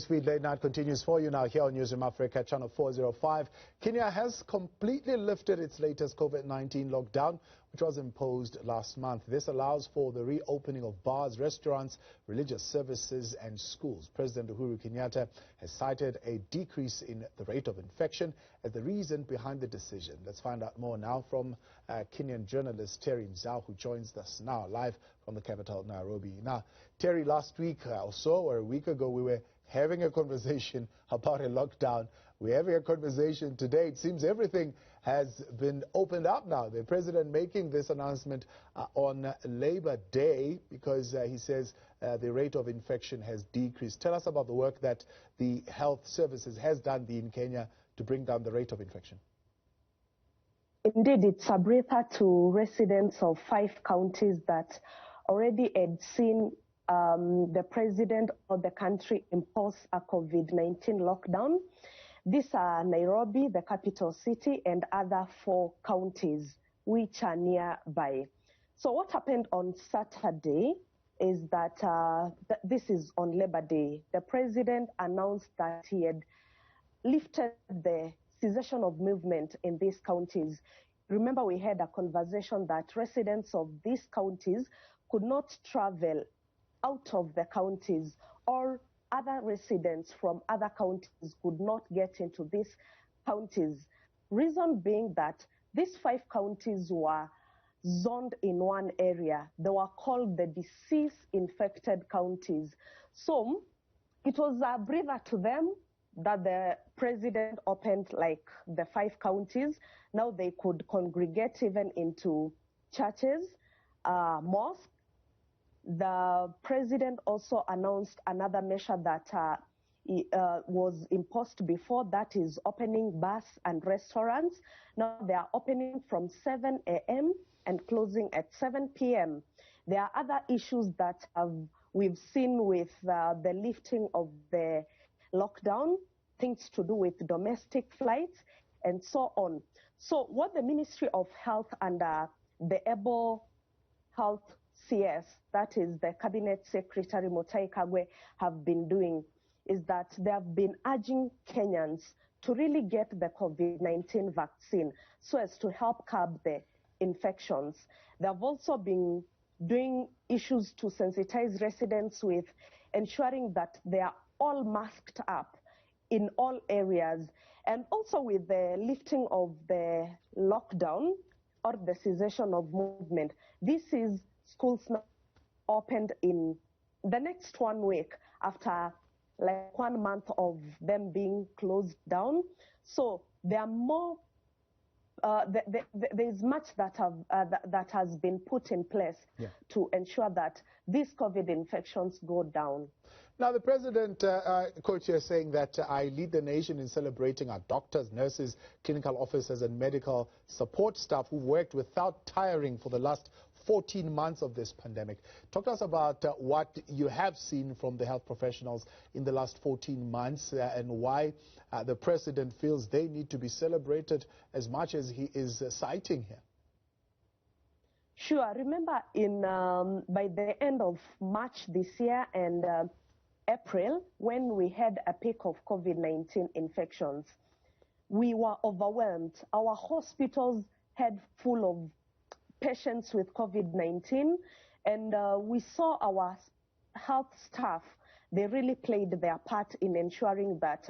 Speed Late Night continues for you now here on Newsroom Africa, channel 405. Kenya has completely lifted its latest COVID-19 lockdown, which was imposed last month. This allows for the reopening of bars, restaurants, religious services and schools. President Uhuru Kenyatta has cited a decrease in the rate of infection as the reason behind the decision. Let's find out more now from Kenyan journalist Terry Mzao, who joins us now live from the capital, Nairobi. Now, Terry, last week or so, or a week ago, we were having a conversation about a lockdown. We're having a conversation today. It seems everything has been opened up now. The president making this announcement on Labor Day because he says the rate of infection has decreased. Tell us about the work that the health services has done in Kenya to bring down the rate of infection. Indeed, it's a breather to residents of 5 counties that already had seen the president of the country impose a COVID-19 lockdown. These are Nairobi, the capital city, and other 4 counties which are nearby. So what happened on Saturday is that this is on Labor Day. The president announced that he had lifted the cessation of movement in these counties. Remember, we had a conversation that residents of these counties could not travel out of the counties, or other residents from other counties could not get into these counties. Reason being that these 5 counties were zoned in one area. They were called the disease-infected counties. So it was a breather to them that the president opened like the 5 counties. Now they could congregate even into churches, mosques. The president also announced another measure that was imposed before, that is opening bars and restaurants. Now they are opening from 7 a.m. and closing at 7 p.m. There are other issues that we've seen with the lifting of the lockdown, things to do with domestic flights and so on. So what the Ministry of Health and the Able Health CS, that is the Cabinet Secretary Mutai Kagwe, have been doing is that they have been urging Kenyans to really get the COVID-19 vaccine so as to help curb the infections. They have also been doing issues to sensitize residents with ensuring that they are all masked up in all areas. And also with the lifting of the lockdown or the cessation of movement, this is schools now opened in the next 1 week after like 1 month of them being closed down. So there are more, there's much that has been put in place to ensure that these COVID infections go down. Now, the president, Coach, is saying that I lead the nation in celebrating our doctors, nurses, clinical officers, and medical support staff who worked without tiring for the last 14 months of this pandemic. Talk to us about what you have seen from the health professionals in the last 14 months and why the president feels they need to be celebrated as much as he is citing here. Sure. Remember, by the end of March this year and April, when we had a peak of COVID-19 infections, we were overwhelmed. Our hospitals had full of patients with COVID-19, and we saw our health staff, they really played their part in ensuring that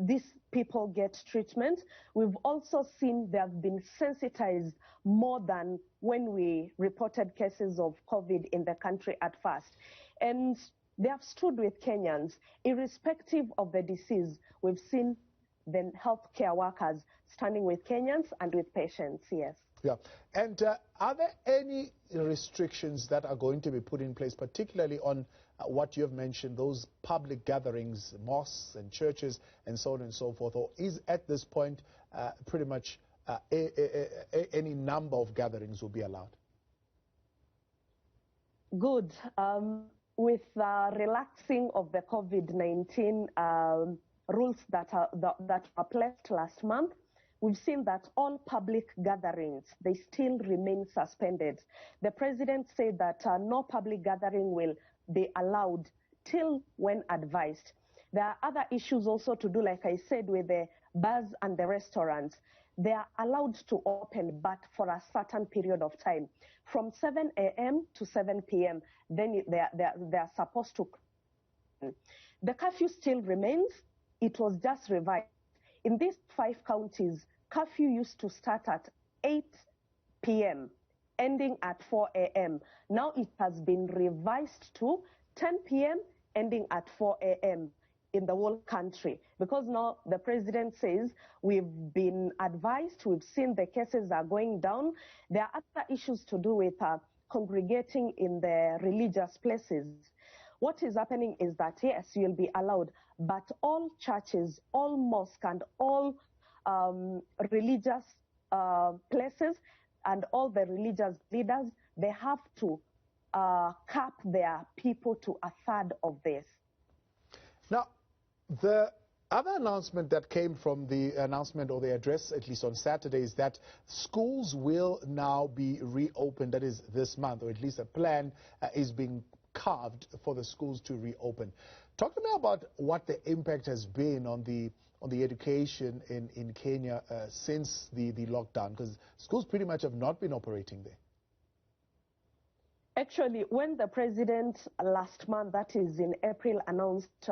these people get treatment. We've also seen they have been sensitized more than when we reported cases of COVID in the country at first. And they have stood with Kenyans. Irrespective of the disease, we've seen the healthcare workers standing with Kenyans and with patients, yes. Yeah. And are there any restrictions that are going to be put in place, particularly on what you have mentioned, those public gatherings, mosques and churches and so on and so forth? Or is at this point pretty much any number of gatherings will be allowed? Good. With relaxing of the COVID-19 rules that were placed last month, we've seen that all public gatherings, they still remain suspended. The president said that no public gathering will be allowed till when advised. There are other issues also to do, like I said, with the bars and the restaurants. They are allowed to open, but for a certain period of time, from 7 a.m. to 7 p.m. Then they are supposed to. The curfew still remains. It was just revised. In these 5 counties, curfew used to start at 8 p.m., ending at 4 a.m. Now it has been revised to 10 p.m., ending at 4 a.m. in the whole country, because now the president says we've been advised, we've seen the cases are going down. There are other issues to do with congregating in the religious places. What is happening is that, yes, you'll be allowed, but all churches, all mosques, and all religious places and all the religious leaders, they have to cap their people to a third of this. Now, the other announcement that came from the announcement or the address, at least on Saturday, is that schools will now be reopened. That is this month, or at least a plan is being carved for the schools to reopen. Talk to me about what the impact has been on the education in Kenya since the lockdown, because schools pretty much have not been operating there. Actually, when the president last month, that is in April, announced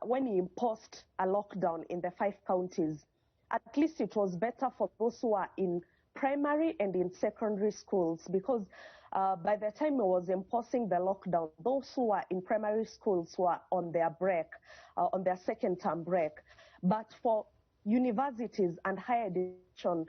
when he imposed a lockdown in the 5 counties, at least it was better for those who are in primary and in secondary schools, because by the time he was imposing the lockdown, those who are in primary schools were on their break, on their second term break. But for universities and higher education,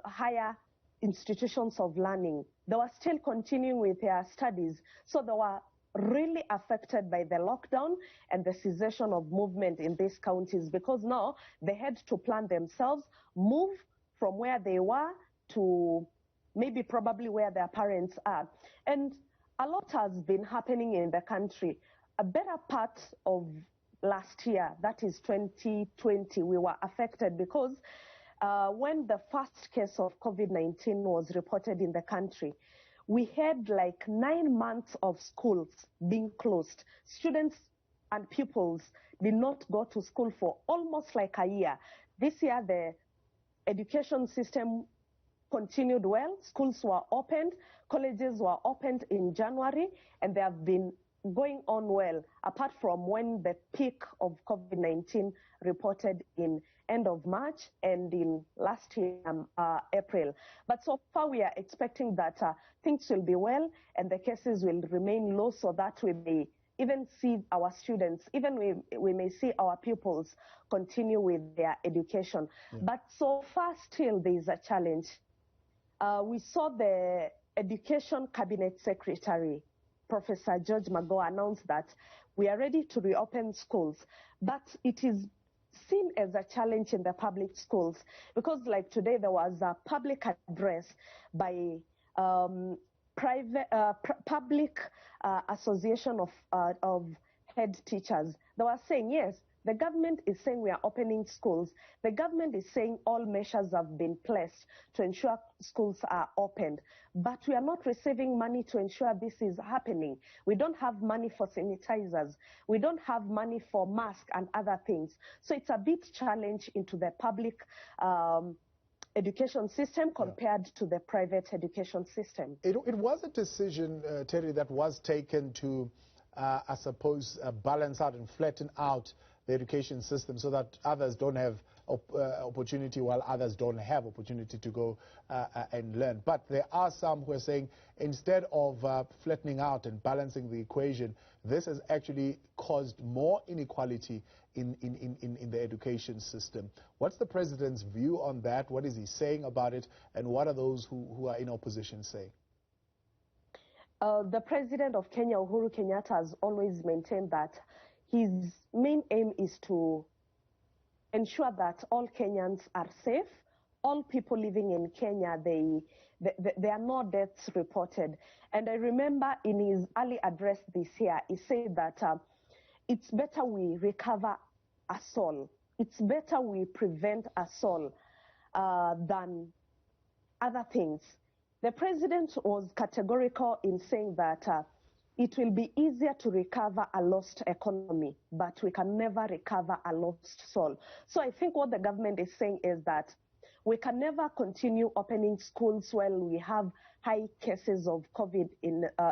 higher institutions of learning, they were still continuing with their studies. So they were really affected by the lockdown and the cessation of movement in these counties, because now they had to plan themselves, move from where they were to maybe probably where their parents are. And a lot has been happening in the country. A better part of last year, that is 2020, we were affected because when the first case of COVID-19 was reported in the country, we had like 9 months of schools being closed. Students and pupils did not go to school for almost like a year. This year, the education system continued well. Schools were opened, colleges were opened in January, and they have been going on well, apart from when the peak of COVID-19 reported in end of March and in last year, April. But so far we are expecting that things will be well and the cases will remain low, so that we may even see our students, even we may see our pupils continue with their education. Yeah. But so far still there is a challenge. We saw the Education Cabinet Secretary, Professor George Magoha, announced that we are ready to reopen schools, but it is seen as a challenge in the public schools, because like today there was a public address by public association of head teachers. They were saying, yes, the government is saying we are opening schools. The government is saying all measures have been placed to ensure schools are opened. But we are not receiving money to ensure this is happening. We don't have money for sanitizers. We don't have money for masks and other things. So it's a bit challenge into the public education system compared to the private education system. It was a decision, Terry, that was taken to, I suppose, balance out and flatten out the education system so that others don't have opportunity while others don't have opportunity to go and learn. But there are some who are saying instead of flattening out and balancing the equation, this has actually caused more inequality in the education system. What's the president's view on that? What is he saying about it? And what are those who are in opposition saying? The president of Kenya, Uhuru Kenyatta, has always maintained that his main aim is to ensure that all Kenyans are safe. All people living in Kenya, there are no deaths reported. And I remember in his early address this year, he said that it's better we recover a soul. It's better we prevent a soul than other things. The president was categorical in saying that it will be easier to recover a lost economy, but we can never recover a lost soul. So I think what the government is saying is that we can never continue opening schools while we have high cases of COVID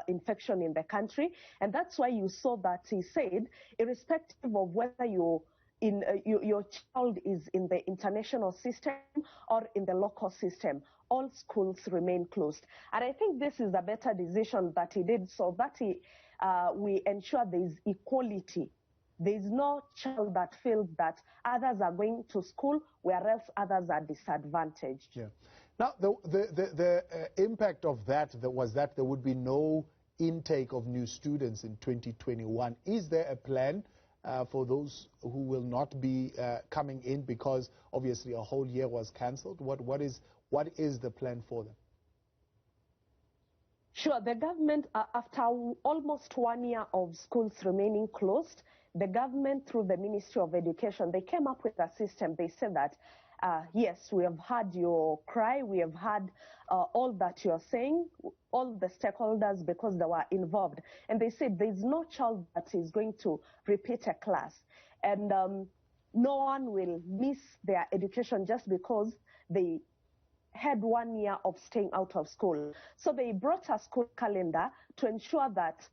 infection in the country. And that's why you saw that he said, irrespective of whether your child is in the international system or in the local system, all schools remain closed. And I think this is a better decision that he did, so that we ensure there is equality. There is no child that feels that others are going to school, whereas others are disadvantaged. Yeah. Now, the impact of that was that there would be no intake of new students in 2021. Is there a plan for those who will not be coming in because obviously a whole year was cancelled? What is the plan for them? Sure. The government, after almost 1 year of schools remaining closed, the government, through the Ministry of Education, they came up with a system. They said that, yes, we have heard your cry, we have heard all that you're saying, all the stakeholders, because they were involved. And they said there's no child that is going to repeat a class. And no one will miss their education just because they had 1 year of staying out of school. So they brought a school calendar to ensure that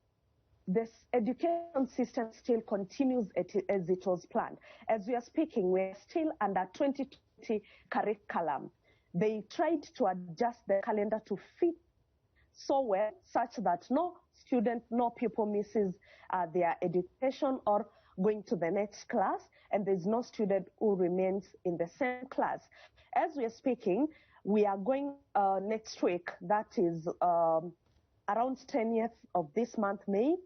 this education system still continues as it was planned. As we are speaking, we're still under 2020 curriculum. They tried to adjust the calendar to fit so well, such that no student, no pupil misses their education or going to the next class, and there's no student who remains in the same class. As we are speaking, we are going next week, that is around 10th of this month, May.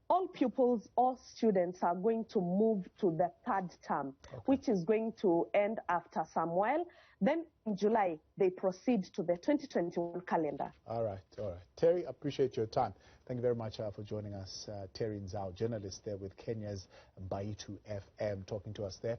All pupils, all students are going to move to the third term, which is going to end after some while. Then in July, they proceed to the 2021 calendar. All right, all right. Terry, appreciate your time. Thank you very much for joining us. Terry Nzao, journalist there with Kenya's Baitu FM, talking to us there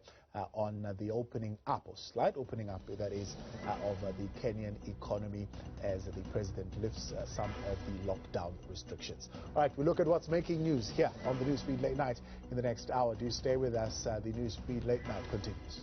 on the opening up, or slight opening up, that is, of the Kenyan economy as the president lifts some of the lockdown restrictions. All right, we look at what's making news here on the Newsfeed Late Night in the next hour. Do stay with us. The Newsfeed Late Night continues.